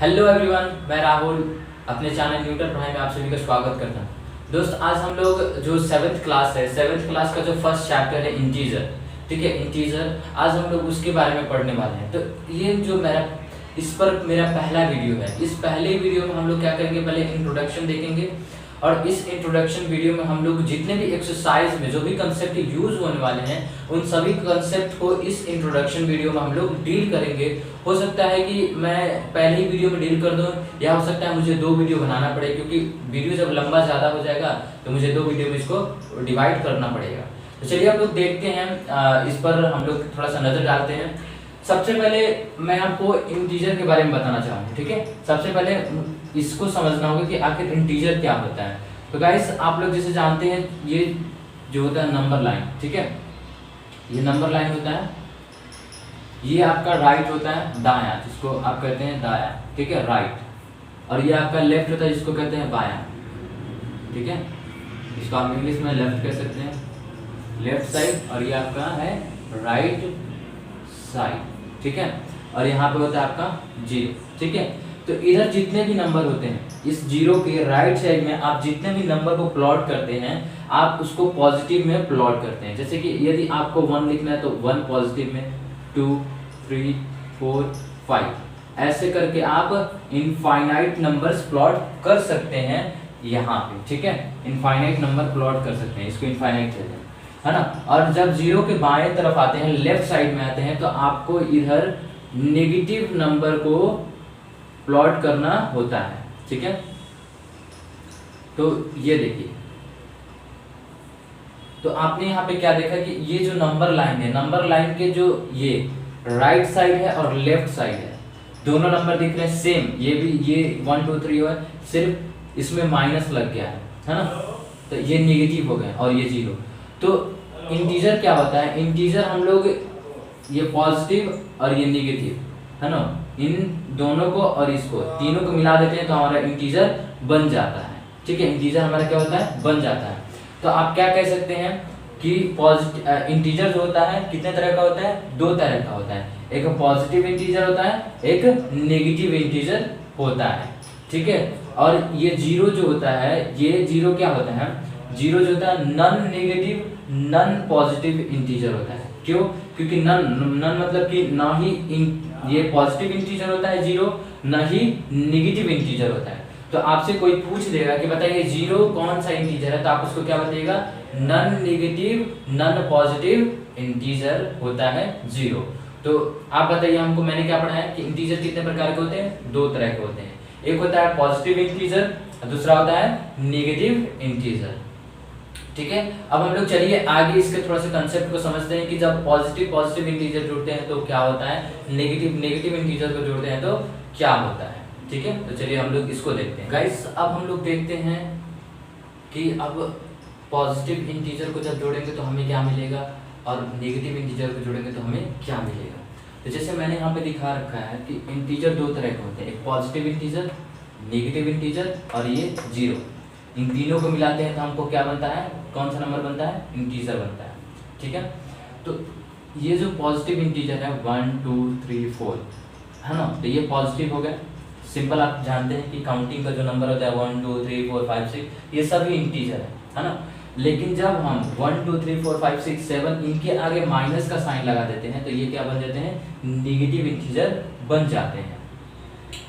Hello everyone, मैं राहुल अपने channel Newton पढ़ाई में आप सभी का स्वागत करता हूँ। दोस्त, आज हम लोग जो सेवेंथ क्लास है, सेवेंथ क्लास का जो फर्स्ट चैप्टर है इंटीजर, ठीक है, इंटीजर, आज हम लोग उसके बारे में पढ़ने वाले हैं। तो ये जो इस पर मेरा पहला वीडियो है। इस पहले वीडियो में हम लोग क्या करेंगे, पहले इंट्रोडक्शन देखेंगे और इस इंट्रोडक्शन वीडियो में हम लोग जितने भी एक्सरसाइज में जो भी कंसेप्ट यूज होने वाले हैं उन सभी कंसेप्ट को इस इंट्रोडक्शन वीडियो में हम लोग डील करेंगे। हो सकता है कि मैं पहले ही वीडियो में डील कर दूं, या हो सकता है मुझे 2 वीडियो बनाना पड़े, क्योंकि वीडियो जब लंबा ज़्यादा हो जाएगा तो मुझे 2 वीडियो में इसको डिवाइड करना पड़ेगा। तो चलिए हम लोग देखते हैं, इस पर हम लोग थोड़ा सा नज़र डालते हैं। सबसे पहले मैं आपको इंटीजर के बारे में बताना चाहूँगा, ठीक है। सबसे पहले इसको समझना होगा कि आखिर इंटीजर क्या होता है। तो गाइस, आप लोग जैसे जानते हैं, ये जो होता है नंबर लाइन, ठीक है, ये नंबर लाइन होता है, ये आपका राइट होता है, दायां जिसको आप कहते हैं दायां, ठीक है, राइट, और ये आपका लेफ्ट होता है जिसको कहते हैं बायां, ठीक है, इसको आप इंग्लिश में लेफ्ट कह सकते हैं, लेफ्ट साइड, और ये आपका है राइट साइड, ठीक है। और यहाँ पे होता है आपका जीरो, ठीक है। तो इधर जितने भी नंबर होते हैं, इस जीरो के राइट साइड में आप जितने भी नंबर को प्लॉट करते हैं, आप उसको पॉजिटिव में प्लॉट करते हैं। जैसे कि यदि आपको 1 लिखना है तो 1 पॉजिटिव में, 2 3 4 5, ऐसे करके आप इनफाइनाइट नंबर्स प्लॉट कर सकते हैं यहाँ पे, ठीक है। इनफाइनाइट नंबर प्लॉट कर सकते हैं, इसको इनफाइनाइट कहते हैं, है ना। और जब जीरो के बाएं तरफ आते हैं, लेफ्ट साइड में आते हैं, तो आपको इधर नेगेटिव नंबर को प्लॉट करना होता है, ठीक है। तो ये देखिए, तो आपने यहाँ पे क्या देखा कि ये जो नंबर लाइन है, नंबर लाइन के जो ये राइट साइड है और लेफ्ट साइड है, दोनों नंबर दिख रहे हैं सेम। ये भी, ये 1 2 3 है, सिर्फ इसमें माइनस लग गया है ना, तो ये नेगेटिव हो गए और ये जीरो। तो इंटीजर क्या होता है, इंटीजर हम लोग ये पॉजिटिव और ये नेगेटिव, है ना, इन दोनों को और इसको तीनों को मिला देते हैं तो हमारा इंटीजर बन जाता है, ठीक है। इंटीजर हमारा क्या होता है, बन जाता है। तो आप क्या कह सकते हैं कि पॉजिटिव इंटीजर जो होता है कितने तरह का होता है, 2 तरह का होता है। एक पॉजिटिव इंटीजर होता है, एक नेगेटिव इंटीजर होता है, ठीक है। और ये जीरो जो होता है, ये जीरो क्या होता है, जीरो जो होता है non negative non positive integer होता है। क्यों? क्योंकि नन मतलब कि ना ही ये पॉजिटिव इंटीजर होता है जीरो, ना ही नेगेटिव इंटीजर होता है। तो आपसे कोई पूछ देगा कि बताइए जीरो कौन सा इंटीजर है, तो आप उसको क्या बताइएगा, non negative non positive integer होता है जीरो। तो आप बताइए हमको, मैंने क्या पढ़ा है कि इंटीजर कितने प्रकार के होते हैं, 2 तरह के होते हैं। एक होता है पॉजिटिव इंटीजर, दूसरा होता है नेगेटिव इंटीजर, ठीक है। अब हम लोग चलिए आगे इसके थोड़ा सा कंसेप्ट को समझते हैं कि जब पॉजिटिव इंटीजर जुड़ते हैं तो क्या होता है, नेगेटिव इंटीजर को जोड़ते हैं तो क्या होता है, ठीक है। तो चलिए हम लोग इसको देखते हैं गाइस। अब हम लोग देखते हैं कि अब पॉजिटिव इंटीजर को जब जोड़ेंगे तो हमें क्या मिलेगा और नेगेटिव इंटीजर को जोड़ेंगे तो हमें क्या मिलेगा। तो जैसे मैंने यहाँ पे दिखा रखा है कि इंटीजर 2 तरह के होते हैं, एक पॉजिटिव इंटीजर, नेगेटिव इंटीजर, और ये जीरो। इन तीनों को मिलाते हैं तो हमको क्या बनता है, कौन सा नंबर बनता है, इंटीजर बनता है, ठीक है। तो ये जो पॉजिटिव इंटीजर है 1 2 3 4, है ना, तो ये पॉजिटिव हो गया। सिंपल, आप जानते हैं कि काउंटिंग का जो नंबर होता है 1 2 3 4 5 6, ये सभी इंटीजर है ना। लेकिन जब हम 1 2 3 4 5 6 7 इनके आगे माइनस का साइन लगा देते हैं तो ये क्या बन जाते हैं, नेगेटिव इंटीजर बन जाते हैं,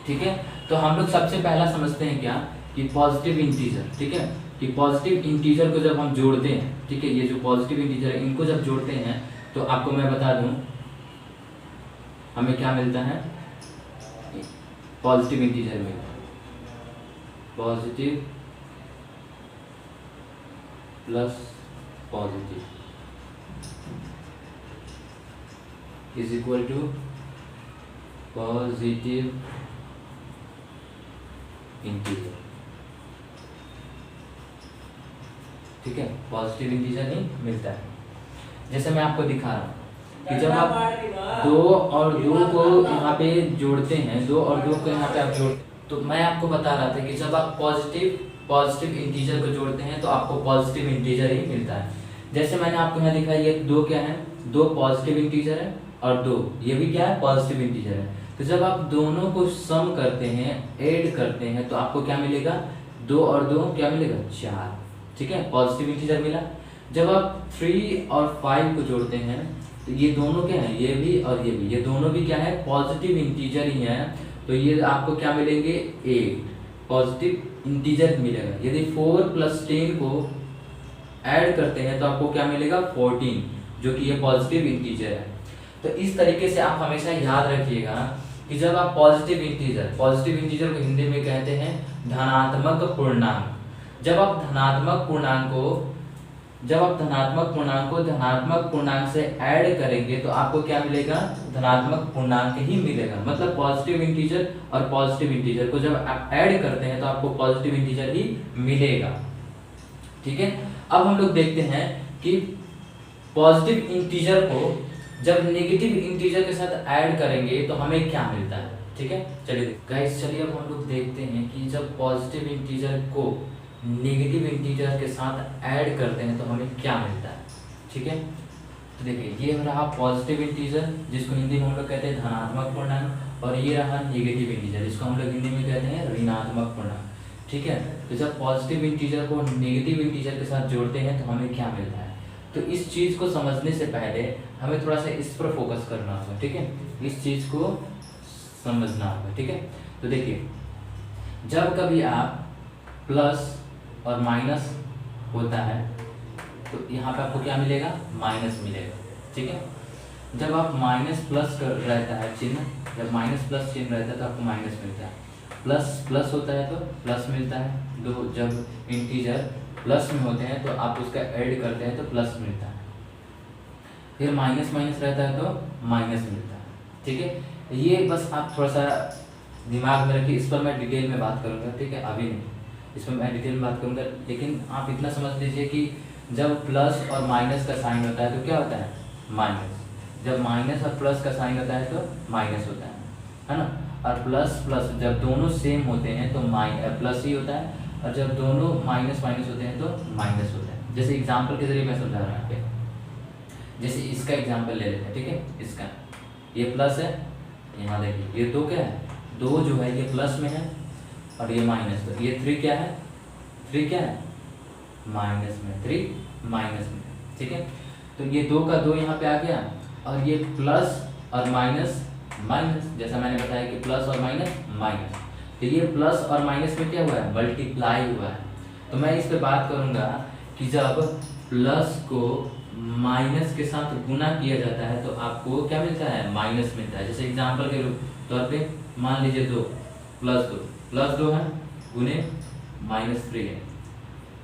ठीक है। तो हम लोग सबसे पहला समझते हैं क्या कि पॉजिटिव इंटीजर, ठीक है, कि पॉजिटिव इंटीजर को जब हम जोड़ते हैं, ठीक है, ये जो पॉजिटिव इंटीजर है इनको जब जोड़ते हैं तो आपको मैं बता दूं हमें क्या मिलता है, पॉजिटिव इंटीजर में positive plus positive is equal to positive integer, ठीक है, पॉजिटिव इंटीजर ही मिलता है। जैसे मैं आपको दिखा रहा हूँ कि जब आप 2 और 2 को यहाँ पे जोड़ते हैं, 2 और 2 को यहाँ पे आप जोड़, तो मैं आपको बता रहा था कि जब आप पॉजिटिव इंटीजर को जोड़ते हैं तो आपको पॉजिटिव इंटीजर ही मिलता है। जैसे मैंने आपको यहाँ दिखाया, ये 2 क्या है, 2 पॉजिटिव इंटीजर है और 2 ये भी क्या है, पॉजिटिव इंटीजर है। तो जब आप दोनों को सम करते हैं, ऐड करते हैं, तो आपको क्या मिलेगा, 2 और 2 क्या मिलेगा, 4। ठीक है, पॉजिटिव इंटीजर मिला। जब आप 3 और 5 को जोड़ते हैं तो ये दोनों क्या है, ये भी और ये भी, ये दोनों भी क्या है, पॉजिटिव इंटीजर ही है। तो ये आपको क्या मिलेंगे, 8 पॉजिटिव इंटीजर मिलेगा। यदि 4 + 10 को ऐड करते हैं तो आपको क्या मिलेगा, 14, जो कि ये पॉजिटिव इंटीजर है। तो इस तरीके से आप हमेशा याद रखिएगा कि जब आप पॉजिटिव इंटीजर को हिंदी में कहते हैं धनात्मक पूर्णांक। जब आप धनात्मक पूर्णांक को धनात्मक पूर्णांक से ऐड करेंगे तो आपको क्या मिलेगा, धनात्मक पूर्णांक ही मिलेगा। मतलब पॉजिटिव इंटीजर और पॉजिटिव इंटीजर को जब आप ऐड करते हैं तो आपको पॉजिटिव इंटीजर ही मिलेगा। ठीक है, अब हम लोग देखते हैं कि पॉजिटिव इंटीजर को जब नेगेटिव इंटीजर के साथ ऐड करेंगे तो हमें क्या मिलता है। ठीक है, चलिए गाइस, चलिए अब हम लोग देखते हैं कि जब पॉजिटिव इंटीजर को नेगेटिव इंटीजर के साथ ऐड करते हैं तो हमें क्या मिलता है। ठीक है, तो देखिए ये रहा पॉजिटिव इंटीजर जिसको हिंदी में हम लोग कहते हैं धनात्मक पूर्णांक, और ये रहा नेगेटिव इंटीजर जिसको हम लोग हिंदी में कहते हैं ऋणात्मक पूर्णांक। ठीक है, तो जब पॉजिटिव इंटीजर को नेगेटिव इंटीजर के साथ जोड़ते हैं तो हमें क्या मिलता है। तो इस चीज़ को समझने से पहले हमें थोड़ा सा इस पर फोकस करना होगा। ठीक है, इस चीज़ को समझना होगा। ठीक है, तो देखिए जब कभी आप प्लस और माइनस होता है तो यहाँ पे आपको क्या मिलेगा, माइनस मिलेगा। ठीक है, जब आप माइनस प्लस कर रहता है चिन्ह, जब माइनस प्लस चिन्ह रहता है तो आपको माइनस मिलता है, प्लस प्लस होता है तो प्लस मिलता है। दो जब इंटीजर प्लस में होते हैं तो आप उसका ऐड करते हैं तो प्लस मिलता है, फिर माइनस माइनस रहता है तो माइनस मिलता है। ठीक है, ये बस आप थोड़ा सा दिमाग में रखिए, इस पर मैं डिटेल में बात करूँगा। ठीक है, अभी नहीं, इसमें मैं डिटेल में बात करूँगा, लेकिन आप इतना समझ लीजिए कि जब प्लस और माइनस का साइन होता है तो क्या होता है, माइनस। जब माइनस और प्लस का साइन होता है तो माइनस होता है ना। और प्लस प्लस जब दोनों सेम होते हैं तो प्लस ही होता है, और जब दोनों माइनस माइनस होते हैं तो माइनस होता है। जैसे एग्जाम्पल के जरिए मैं समझा रहा हूँ यहाँ पे, जैसे इसका एग्जाम्पल ले लेते हैं। ठीक है, इसका ये प्लस है, यहाँ देखिए ये 2 क्या है, 2 जो है ये प्लस में है और ये माइनस, तो ये 3 क्या है, 3 क्या है, माइनस में, 3 माइनस में। ठीक है, तो ये 2 का 2 यहाँ पे आ गया, और ये प्लस और माइनस माइनस, जैसा मैंने बताया कि प्लस और माइनस माइनस, तो ये प्लस और माइनस में क्या हुआ है, मल्टीप्लाई हुआ है। तो मैं इस पे बात करूँगा कि जब प्लस को माइनस के साथ गुना किया जाता है तो आपको क्या मिलता है, माइनस मिलता है। जैसे एग्जाम्पल के तौर पे मान लीजिए 2 प्लस 2 है गुने -3 है,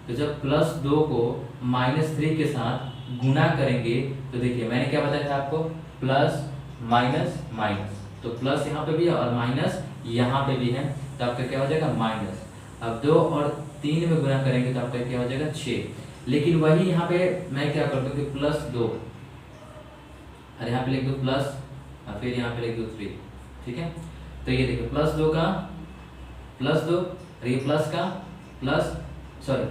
तो जब +2 को -3 के साथ गुना करेंगे तो देखिए मैंने क्या बताया था आपको, प्लस माइनस माइनस, तो प्लस यहाँ पे भी है और माइनस यहाँ पे भी है, तो आपका क्या हो जाएगा, माइनस। अब 2 और 3 में गुना करेंगे तो आपका क्या हो जाएगा, 6। लेकिन वही यहाँ पे मैं क्या कर दूँ कि +2 और यहाँ पे लिख दो प्लस और फिर यहाँ पे लिख दो 3। ठीक है, तो ये देखिए +2 का +2 और ये प्लस का प्लस, सॉरी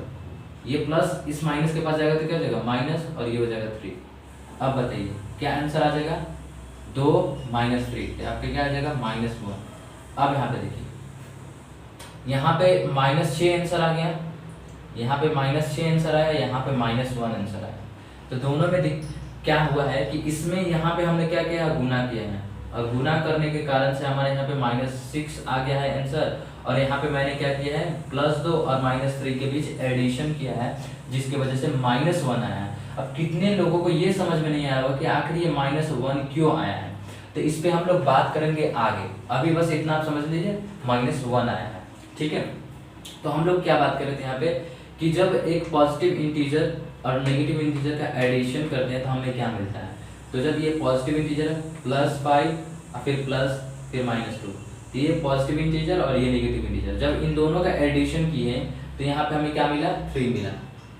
ये प्लस इस माइनस के पास जाएगा तो क्या हो जाएगा, माइनस, और ये हो जाएगा 3। अब बताइए क्या आंसर आ जाएगा, 2 - 3, आपका क्या आ जाएगा, -1। अब यहाँ पे देखिए, यहाँ पे -6 आंसर आ गया, यहाँ पे -6 आंसर आया, यहाँ पे -1 आंसर आया। तो दोनों में क्या हुआ है कि इसमें यहाँ पे हमने क्या किया, गुना किया है, और गुना करने के कारण से हमारे यहाँ पे -6 आ गया है आंसर, और यहाँ पे मैंने क्या किया है, +2 और -3 के बीच एडिशन किया है, जिसकी वजह से -1 आया है। अब कितने लोगों को ये समझ में नहीं आया होगा कि आखिर ये -1 क्यों आया है, तो इस पे हम लोग बात करेंगे आगे। अभी बस इतना आप समझ लीजिए, -1 आया है। ठीक है, तो हम लोग क्या बात कर रहे थे यहाँ पे कि जब एक पॉजिटिव इंटीजर और नेगेटिव इंटीजर का एडिशन करते हैं तो हमें क्या मिलता है। तो जब ये पॉजिटिव इंटीजर है +5 फिर प्लस फिर -2, तो ये पॉजिटिव इंटीजर और ये नेगेटिव इंटीजर, जब इन दोनों का एडिशन किए तो यहाँ पे हमें क्या मिला, 3 मिला,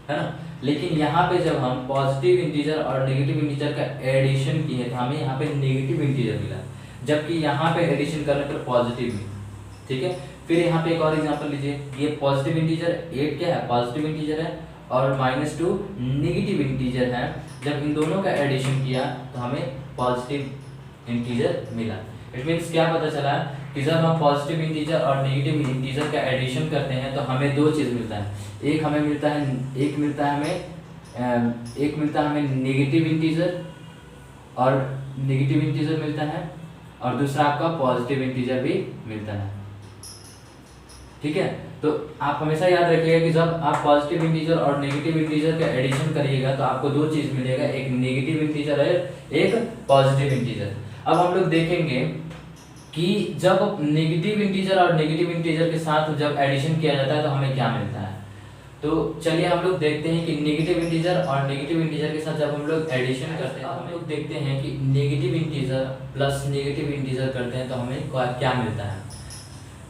है ना। लेकिन यहाँ पे जब हम पॉजिटिव इंटीजर और नेगेटिव इंटीजर का एडिशन किए तो हमें यहाँ पे नेगेटिव इंटीजर मिला, जबकि यहाँ पे एडिशन करने पर पॉजिटिव मिला। ठीक है, फिर यहाँ पे एक और एग्जांपल लीजिए, ये पॉजिटिव इंटीजर 8 क्या है, पॉजिटिव इंटीजर है, और -2 नेगेटिव इंटीजर है। जब इन दोनों का एडिशन किया तो हमें पॉजिटिव इंटीजर मिला। इट मीन्स क्या पता चला कि जब हम पॉजिटिव इंटीजर और नेगेटिव इंटीजर का एडिशन करते हैं तो हमें दो चीज़ मिलता है। एक मिलता है हमें नेगेटिव इंटीजर मिलता है, और दूसरा आपका पॉजिटिव इंटीजर भी मिलता है। ठीक है, तो आप हमेशा याद रखिएगा कि जब आप पॉजिटिव इंटीजर और नेगेटिव इंटीजर का एडिशन करिएगा तो आपको दो चीज मिलेगा, एक नेगेटिव इंटीजर है, एक पॉजिटिव इंटीजर। अब हम लोग देखेंगे कि जब नेगेटिव इंटीजर और नेगेटिव इंटीजर के साथ जब एडिशन किया जाता है तो हमें क्या मिलता है। तो चलिए हम लोग देखते हैं कि नेगेटिव इंटीजर और नेगेटिव इंटीजर के साथ जब हम लोग एडिशन करते हैं तो हम लोग देखते हैं कि negative integer plus negative integer करते हैं तो हमें क्या मिलता है।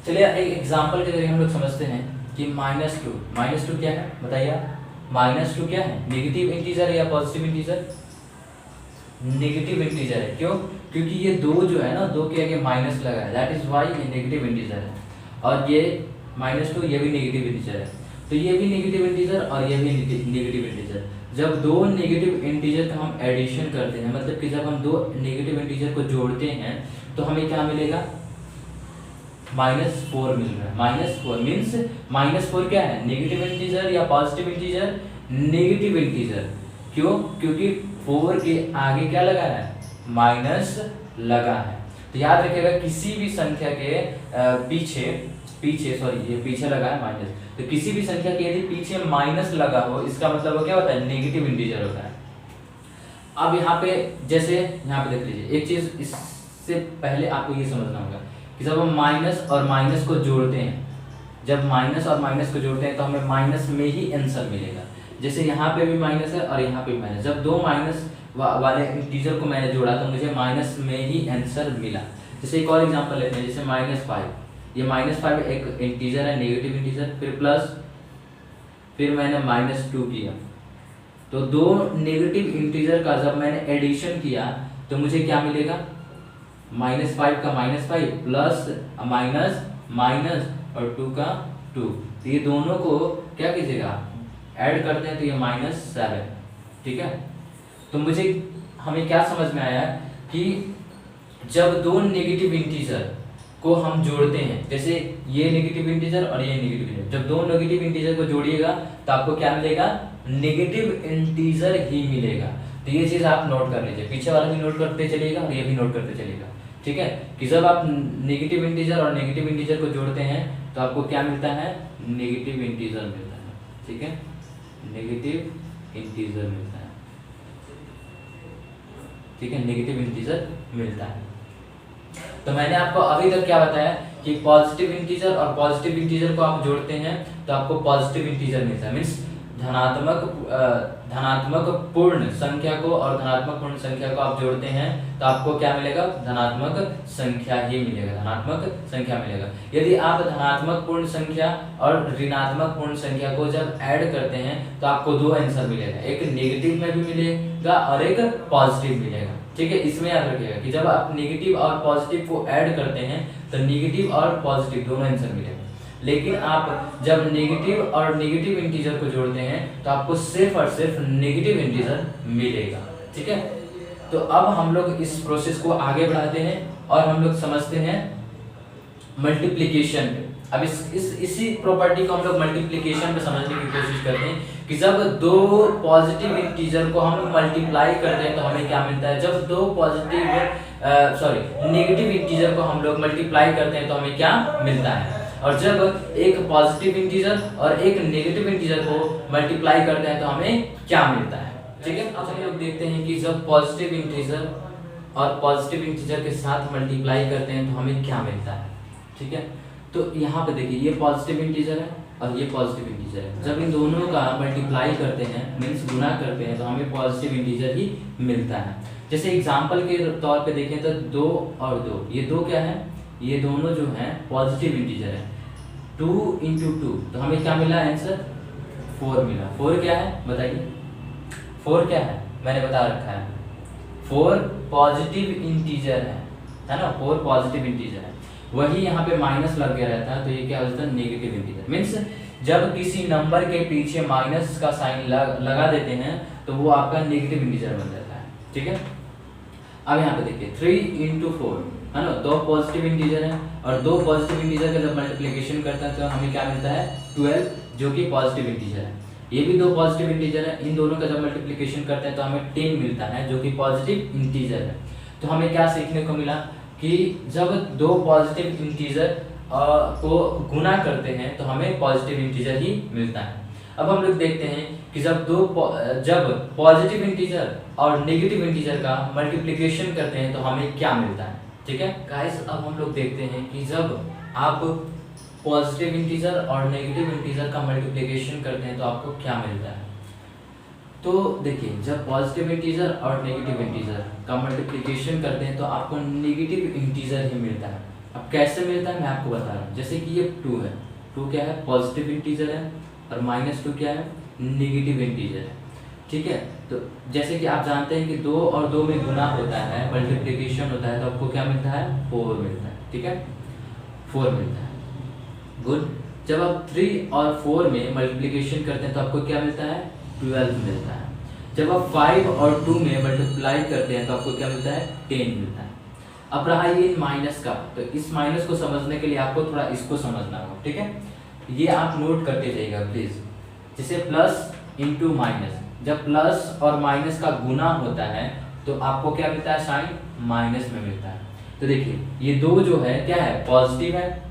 चलिए एक एग्जांपल के जरिए हम लोग समझते हैं कि -2 क्या है बताइए। -2 क्या है, नेगेटिव इंटीजर या पॉजिटिव इंटीजर? नेगेटिव इंटीजर है। क्यों? क्योंकि ये दो जो है ना, दो के आगे माइनस लगा है, दैट इज वाई ये नेगेटिव इंटीजर है। और ये -2 ये भी नेगेटिव इंटीजर है, तो ये भी नेगेटिव इंटीजर और ये भी नेगेटिव इंटीजर। जब दो नेगेटिव इंटीजर का हम एडिशन करते हैं, मतलब कि जब हम दो नेगेटिव इंटीजर को जोड़ते हैं तो हमें क्या मिलेगा, -4 मिल रहा है। -4 मीन्स -4 क्या है, नेगेटिव इंटीजर या पॉजिटिव इंटीजर? Negative integer. क्यों? क्योंकि 4 के आगे क्या लगा है, माइनस लगा है। तो याद रखिएगा किसी भी संख्या के पीछे लगा है माइनस, तो किसी भी संख्या के यदि पीछे माइनस लगा हो इसका मतलब वो क्या होता है, नेगेटिव इंटीजर होता है। अब यहाँ पे जैसे यहाँ पे देख लीजिए, एक चीज इससे पहले आपको ये समझना होगा कि जब हम माइनस और माइनस को जोड़ते हैं, तो हमें माइनस में ही आंसर मिलेगा। जैसे यहाँ पे भी माइनस है और यहाँ पे भी माइनस, जब दो माइनस वाले इंटीजर को मैंने जोड़ा तो मुझे माइनस में ही आंसर मिला। जैसे एक और एग्जांपल लेते हैं, जैसे -5, ये -5 एक इंटीजर है, नेगेटिव इंटीजर, फिर प्लस, फिर मैंने -2 किया, तो दो नेगेटिव इंटीजर का जब मैंने एडिशन किया तो मुझे क्या मिलेगा, -5 का -5 प्लस माइनस माइनस और 2 का 2, तो ये दोनों को क्या कीजिएगा, ऐड करते हैं तो ये -7। ठीक है, तो हमें क्या समझ में आया कि जब दो नेगेटिव इंटीजर को हम जोड़ते हैं, जैसे ये नेगेटिव इंटीजर और ये नेगेटिव इंटीजर, जब दो नेगेटिव इंटीजर को जोड़िएगा तो आपको क्या मिलेगा, नेगेटिव इंटीजर ही मिलेगा। तो ये चीज आप नोट कर लीजिए, पीछे वाला भी नोट करते चलिएगा और ये भी नोट करते चलिएगा। ठीक है, कि जब आप नेगेटिव इंटीजर और नेगेटिव इंटीजर को जोड़ते हैं तो आपको क्या मिलता है, नेगेटिव इंटीजर मिलता है। ठीक है, नेगेटिव इंटीजर मिलता है। ठीक है, नेगेटिव इंटीजर मिलता है। तो मैंने आपको अभी तक क्या बताया कि पॉजिटिव इंटीजर और पॉजिटिव इंटीजर को आप जोड़ते हैं तो आपको पॉजिटिव इंटीजर मिलता है, मीन्स धनात्मक पूर्ण संख्या को और धनात्मक पूर्ण संख्या को आप जोड़ते हैं तो आपको क्या मिलेगा, धनात्मक संख्या ही मिलेगा, धनात्मक संख्या मिलेगा। यदि आप धनात्मक पूर्ण संख्या और ऋणात्मक पूर्ण संख्या को जब ऐड करते हैं तो आपको दो आंसर मिलेगा, एक नेगेटिव में भी मिलेगा और एक पॉजिटिव मिलेगा। ठीक है, इसमें याद रखिएगा कि जब आप नेगेटिव और पॉजिटिव को ऐड करते हैं तो नेगेटिव और पॉजिटिव दोनों आंसर मिलेगा, लेकिन आप जब नेगेटिव और नेगेटिव इंटीजर को जोड़ते हैं तो आपको सिर्फ और सिर्फ नेगेटिव इंटीजर मिलेगा। ठीक है, तो अब हम लोग इस प्रोसेस को आगे बढ़ाते हैं और हम लोग समझते हैं मल्टीप्लिकेशन पे। अब इसी प्रॉपर्टी को हम लोग मल्टीप्लिकेशन पे समझने की कोशिश करते हैं कि जब दो पॉजिटिव इंटीजर को हम मल्टीप्लाई करते हैं तो हमें क्या मिलता है, जब दो नेगेटिव इंटीजर को हम लोग मल्टीप्लाई करते हैं तो हमें क्या मिलता है, और जब एक पॉजिटिव इंटीजर और एक नेगेटिव इंटीजर को मल्टीप्लाई करते हैं तो हमें क्या मिलता है। ठीक है, अब हम लोग देखते हैं कि जब पॉजिटिव इंटीजर और पॉजिटिव इंटीजर के साथ मल्टीप्लाई करते हैं तो हमें क्या मिलता है। ठीक है, तो यहाँ पे देखिए ये पॉजिटिव इंटीजर है और ये पॉजिटिव इंटीजर है, जब इन दोनों का मल्टीप्लाई करते हैं मीन्स गुना करते हैं तो हमें पॉजिटिव इंटीजर ही मिलता है। जैसे एग्जांपल के तौर पे देखें तो 2 और 2, ये दो क्या है, ये दोनों जो हैं पॉजिटिव इंटीजर है। 2 × 2 तो हमें क्या मिला आंसर, 4 मिला। 4 क्या है बताइए, 4 क्या है, मैंने बता रखा है 4 पॉजिटिव इंटीजर है ना, 4 पॉजिटिव इंटीजर है। वही यहाँ पे माइनस लग गया रहता है तो ये क्या हो जाता है, नेगेटिव इंटीजर। मीन्स जब किसी नंबर के पीछे माइनस का साइन लगा देते हैं तो वो आपका नेगेटिव इंटीजर बन जाता है। ठीक है, अब यहाँ पे देखिए 3 × 4 है ना, दो पॉजिटिव इंटीजर है और दो पॉजिटिव इंटीजर का जब मल्टीप्लिकेशन करता है तो हमें क्या मिलता है 12, जो कि पॉजिटिव इंटीजर है। ये भी दो पॉजिटिव इंटीजर है, इन दोनों का जब मल्टीप्लिकेशन करते हैं तो हमें 10 मिलता है, जो कि पॉजिटिव इंटीजर है। तो हमें क्या सीखने को मिला कि जब दो पॉजिटिव इंटीजर को गुना करते हैं तो हमें पॉजिटिव इंटीजर ही मिलता है। अब हम लोग देखते हैं कि जब पॉजिटिव इंटीजर और नेगेटिव इंटीजर का मल्टीप्लिकेशन करते हैं तो हमें क्या मिलता है। ठीक है गाइस, अब हम लोग देखते हैं कि जब आप पॉजिटिव इंटीजर और नेगेटिव इंटीजर का मल्टीप्लिकेशन करते हैं तो आपको क्या मिलता है। तो देखिए, जब पॉजिटिव इंटीजर और नेगेटिव इंटीजर का मल्टीप्लिकेशन करते हैं तो आपको नेगेटिव इंटीजर ही मिलता है। अब कैसे मिलता है मैं आपको बता रहा हूँ। जैसे कि ये 2 है, 2 क्या है, पॉजिटिव इंटीजर है, और -2 क्या है, नेगेटिव इंटीजर है। ठीक है, तो जैसे कि आप जानते हैं कि 2 और 2 में गुना होता है, मल्टीप्लिकेशन होता है, तो आपको क्या मिलता है, 4 मिलता है। ठीक है, 4 मिलता है। गुड। जब आप 3 और 4 में मल्टीप्लिकेशन करते हैं तो आपको क्या मिलता है, 12 मिलता है। जब आप 5 और 2 में मल्टीप्लाई करते हैं तो आपको क्या मिलता है, 10 मिलता है। अब रहा ये माइनस का, तो इस माइनस को समझने के लिए आपको थोड़ा इसको समझना होगा। ठीक है, ये आप नोट करते जाइएगा प्लीज। जैसे प्लस इंटू माइनस, जब प्लस और माइनस का गुना होता है तो आपको क्या मिलता है, साइन माइनस में मिलता है। तो देखिए ये 2 जो है क्या है, पॉजिटिव है,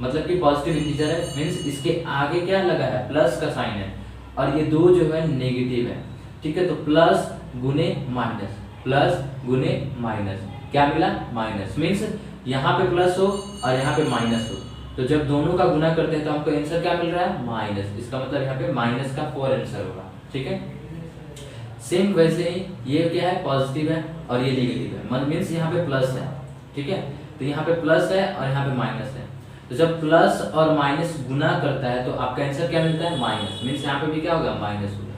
मतलब कि पॉजिटिव इंटीजर है, मीन्स इसके आगे क्या लगा है, प्लस का साइन है, और ये 2 जो है नेगेटिव है। ठीक है, तो प्लस गुने माइनस, प्लस गुने माइनस, क्या मिला, माइनस। मीन्स यहाँ पे प्लस हो और यहाँ पे माइनस हो, तो जब दोनों का गुना करते हैं तो हमको आंसर क्या मिल रहा है, माइनस। इसका मतलब यहाँ पे माइनस का 4 आंसर होगा। ठीक है, सेम वैसे ही ये क्या है, पॉजिटिव है और ये नेगेटिव है, मीन्स यहाँ पे प्लस है। ठीक है, तो यहाँ पे प्लस है और यहाँ पे माइनस है, तो जब प्लस और माइनस गुना करता है तो आपका आंसर क्या मिलता है, माइनस। मीन्स यहाँ पे भी क्या होगा, माइनस होगा,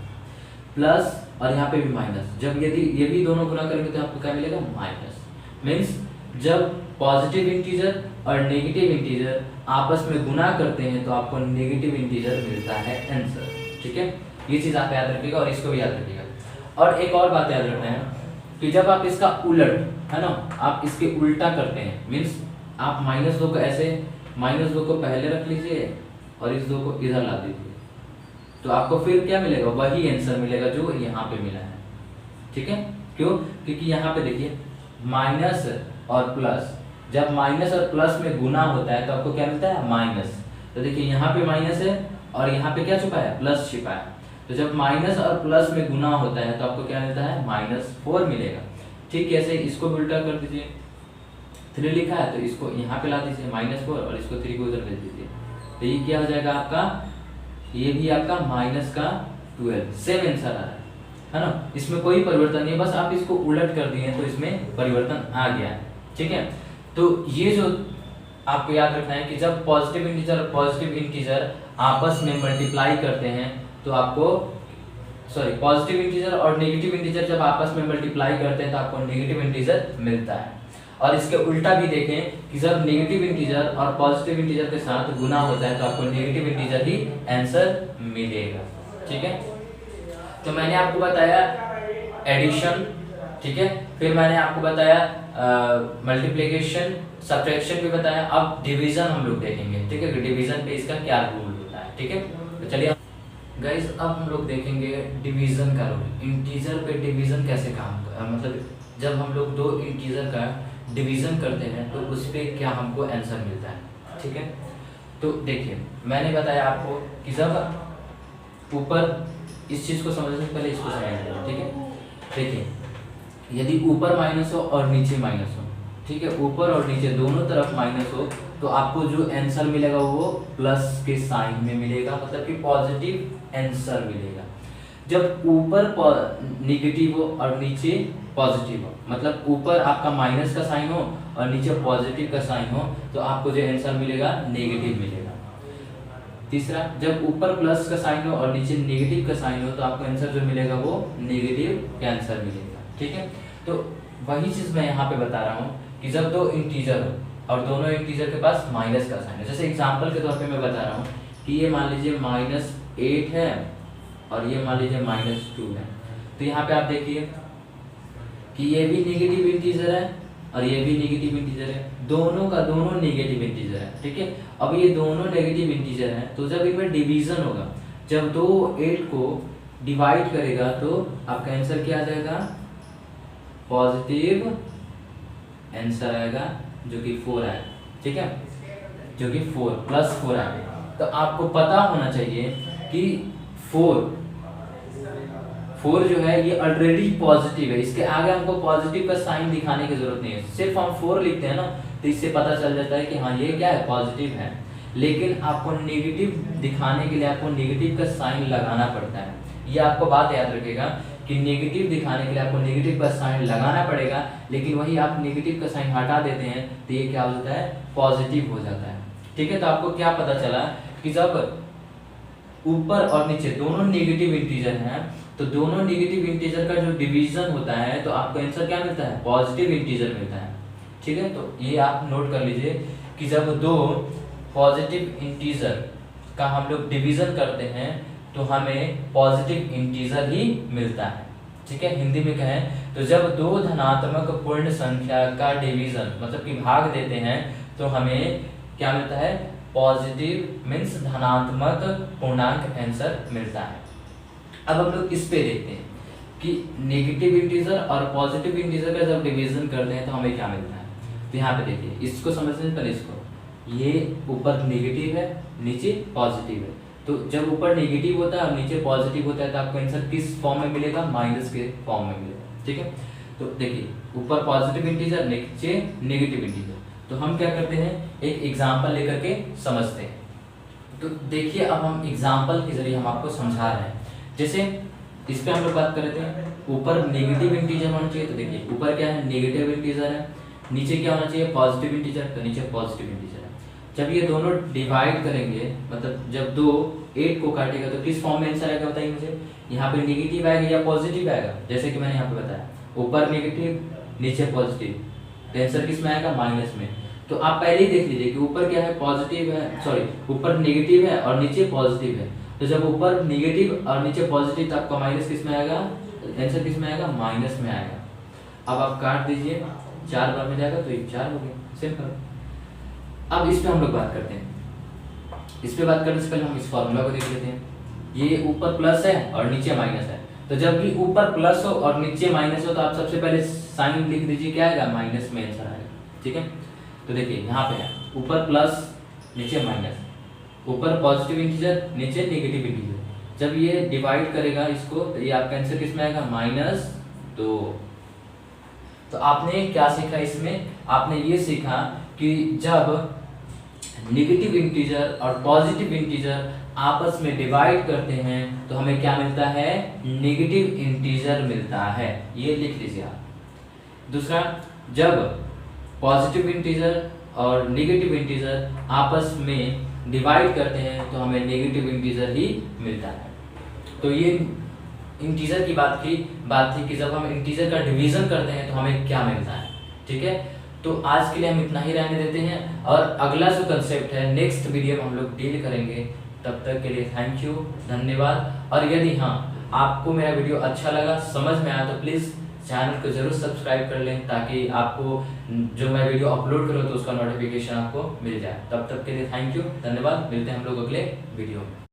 प्लस और यहाँ पे भी माइनस। जब यदि ये भी दोनों गुना करेंगे तो आपको क्या मिलेगा, माइनस। मीन्स जब पॉजिटिव इंटीजर और नेगेटिव इंटीजर आपस में गुना करते हैं तो आपको नेगेटिव इंटीजर मिलता है आंसर। ठीक है, ये चीज़ आप याद रखिएगा और इसको भी याद रखिएगा। और एक और बात याद रखना है कि जब आप इसका उलट, है ना, आप इसके उल्टा करते हैं, मीन्स आप -2 को ऐसे, -2 को पहले रख लीजिए और इस 2 को इधर ला दीजिए, तो आपको फिर क्या मिलेगा, वही आंसर मिलेगा जो यहाँ पे मिला है। ठीक है, क्यों, क्योंकि यहाँ पे देखिए माइनस और प्लस, जब माइनस और प्लस में गुना होता है तो आपको क्या मिलता है, माइनस। तो देखिए यहाँ पे माइनस है और यहाँ पे क्या छुपा है, प्लस छिपा है, तो जब माइनस और प्लस में गुना होता है तो आपको क्या मिलता है, -4 मिलेगा। ठीक, ऐसे इसको भी उल्टा कर दीजिए, 3 लिखा है तो इसको यहाँ पे ला दीजिए -4 और इसको 3 को उधर भेज दीजिए, तो ये क्या हो जाएगा आपका, ये भी आपका -12, सेम आंसर आ रहा है ना, इसमें कोई परिवर्तन नहीं है, बस आप इसको उलट कर दिए तो इसमें परिवर्तन आ गया है। ठीक है, तो ये जो आपको याद रखना है कि जब पॉजिटिव इंटीजर और पॉजिटिव इंटीजर आपस में मल्टीप्लाई करते हैं तो आपको, सॉरी, पॉजिटिव इंटीजर और नेगेटिव इंटीजर जब आपस में मल्टीप्लाई करते हैं तो आपको नेगेटिव इंटीजर मिलता है। और इसके उल्टा भी देखें कि जब नेगेटिव इंटीजर और पॉजिटिव इंटीजर के साथ गुना होता है तो आपको नेगेटिव इंटीजर ही आंसर मिलेगा। ठीक है, तो मैंने आपको बताया एडिशन, ठीक है, फिर मैंने आपको बताया मल्टीप्लिकेशन, सब्ट्रैक्शन भी बताया। अब डिवीजन हम लोग देखेंगे। ठीक है, डिवीजन पे इसका क्या रूल होता है। ठीक है, तो चलिए गाइस, अब हम लोग देखेंगे डिवीजन का रूल। इंटीजर पे डिवीजन कैसे काम मतलब जब हम लोग 2 इंटीजर का डिवीजन करते हैं तो उस पर क्या हमको आंसर मिलता है। ठीक है, तो देखिए मैंने बताया आपको कि जब ऊपर, इस चीज़ को समझने से पहले इसको समझना। ठीक है, देखिए यदि ऊपर माइनस हो और नीचे माइनस हो, ठीक है, ऊपर और नीचे दोनों तरफ माइनस हो तो आपको जो आंसर मिलेगा वो प्लस के साइन में मिलेगा, मतलब कि पॉजिटिव आंसर मिलेगा। जब ऊपर नेगेटिव हो और नीचे पॉजिटिव हो, मतलब ऊपर आपका माइनस का साइन हो और नीचे पॉजिटिव का साइन हो, तो आपको जो आंसर मिलेगा नेगेटिव मिलेगा। तीसरा, जब ऊपर प्लस का साइन हो और नीचे नेगेटिव का साइन हो तो आपको आंसर जो मिलेगा वो नेगेटिव आंसर मिलेगा। ठीक है, तो वही चीज़ मैं यहाँ पे बता रहा हूँ कि जब 2 इंटीजर हो और दोनों इंटीजर के पास माइनस का साइन है, जैसे एग्जांपल के तौर पे मैं बता रहा हूँ कि ये मान लीजिए -8 है और ये मान लीजिए -2 है, तो यहाँ पे आप देखिए कि ये भी नेगेटिव इंटीजर है और ये भी नेगेटिव इंटीजर है, दोनों का दोनों नेगेटिव इंटीजर है, ठीक है। अब ये दोनों नेगेटिव इंटीजर हैं, तो जब इनमें डिवीजन होगा, जब दो 8 को डिवाइड करेगा तो आपका आंसर क्या आ जाएगा, पॉजिटिव आंसर आएगा जो कि 4 आएगा, ठीक है, जो कि 4 + 4 आएगा। तो आपको पता होना चाहिए कि 4 जो है ये ऑलरेडी पॉजिटिव है, इसके आगे हमको पॉजिटिव का साइन दिखाने की जरूरत नहीं है, सिर्फ हम 4 लिखते हैं ना, तो इससे पता चल जाता है कि हाँ ये क्या है, पॉजिटिव है। लेकिन आपको नेगेटिव दिखाने के लिए आपको नेगेटिव का साइन लगाना पड़ता है, ये आपको बात याद रखिएगा कि नेगेटिव दिखाने के लिए आपको नेगेटिव का साइन लगाना पड़ेगा, लेकिन वही आप नेगेटिव का साइन हटा देते हैं तो ये क्या हो जाता है, पॉजिटिव हो जाता है, ठीक है। तो आपको क्या पता चला कि जब ऊपर और नीचे दोनों नेगेटिव इंटीजर हैं, तो दोनों नेगेटिव इंटीजर का जो डिवीजन होता है तो आपको आंसर क्या मिलता है, पॉजिटिव इंटीजर मिलता है, ठीक है। तो ये आप नोट कर लीजिए कि जब दो पॉजिटिव इंटीजर का हम लोग डिवीजन करते हैं तो हमें पॉजिटिव इंटीजर ही मिलता है, ठीक है। हिंदी में कहें तो जब दो धनात्मक पूर्ण संख्या का डिवीजन मतलब कि भाग देते हैं तो हमें क्या मिलता है, पॉजिटिव मीन्स धनात्मक पूर्णांक आंसर मिलता है। अब हम लोग इस पे देखते हैं कि नेगेटिव इंटीजर और पॉजिटिव इंटीजर का जब डिवीजन करते हैं तो हमें क्या मिलता है। तो यहाँ पे देखिए, इसको समझने से पहले इसको, ये ऊपर नेगेटिव है नीचे पॉजिटिव है, तो जब ऊपर नेगेटिव होता है और नीचे पॉजिटिव होता है तो आपको आंसर किस फॉर्म में मिलेगा, माइनस के फॉर्म में मिलेगा, ठीक है। तो देखिए ऊपर पॉजिटिव इंटीजर नीचे नेगेटिव इंटीजर, तो हम क्या करते हैं, एक एग्जाम्पल लेकर के समझते हैं। तो देखिए अब हम एग्जाम्पल के जरिए हम आपको समझा रहे हैं। जैसे इस पे हम लोग बात कर रहे थे, ऊपर नेगेटिव इंटीजर होना चाहिए, तो देखिए ऊपर क्या है, नेगेटिव इंटीजर है, नीचे क्या होना चाहिए, पॉजिटिव इंटीजर, तो नीचे पॉजिटिव इंटीजर है। जब ये दोनों डिवाइड करेंगे, मतलब जब दो 8 को काटेगा तो किस फॉर्म में आंसर आएगा बताइए मुझे, यहाँ पे नेगेटिव आएगा या पॉजिटिव आएगा, जैसे कि मैंने यहाँ पे बताया ऊपर नेगेटिव नीचे पॉजिटिव, तो आंसर किस में आएगा, माइनस में। तो आप पहले ही देख लीजिए कि ऊपर क्या है, पॉजिटिव है, सॉरी ऊपर नेगेटिव है और नीचे पॉजिटिव है, तो जब ऊपर नेगेटिव और नीचे पॉजिटिव तो आपका माइनस किस में आएगा, आंसर किस में आएगा, माइनस में आएगा। अब आप काट दीजिए, 4 बार में जाएगा तो ये 4 हो गया, सिंपल। अब इस पे हम लोग बात करते हैं, इस पे बात करने से पहले हम इस फॉर्मूला को देख लेते हैं। ये ऊपर प्लस है और नीचे माइनस है, तो जब भी ऊपर प्लस हो और नीचे माइनस हो तो आप सबसे पहले साइन लिख दीजिए, क्या आएगा, माइनस में आंसर आएगा, ठीक है। तो देखिए यहाँ पे है ऊपर प्लस नीचे माइनस, ऊपर पॉजिटिव इंटीजर नीचे नेगेटिव इंटीजर, जब ये डिवाइड करेगा इसको तो ये आपका आंसर किस में आएगा, -2। तो आपने क्या सीखा इसमें, आपने ये सीखा कि जब नेगेटिव इंटीजर और पॉजिटिव इंटीजर आपस में डिवाइड करते हैं तो हमें क्या मिलता है, नेगेटिव इंटीजर मिलता है, ये लिख लीजिए आप। दूसरा, जब पॉजिटिव इंटीजर और नेगेटिव इंटीजर आपस में डिवाइड करते हैं तो हमें नेगेटिव इंटीजर ही मिलता है। तो ये इंटीजर की बात थी कि जब हम इंटीजर का डिवीजन करते हैं तो हमें क्या मिलता है, ठीक है। तो आज के लिए हम इतना ही रहने देते हैं, और अगला जो कंसेप्ट है नेक्स्ट वीडियो में हम लोग डील करेंगे। तब तक के लिए थैंक यू, धन्यवाद। और यदि हाँ आपको मेरा वीडियो अच्छा लगा, समझ में आया, तो प्लीज़ चैनल को जरूर सब्सक्राइब कर लें ताकि आपको जो मैं वीडियो अपलोड करूँ तो उसका नोटिफिकेशन आपको मिल जाए। तब तक के लिए थैंक यू, धन्यवाद। मिलते हैं हम लोग अगले वीडियो में।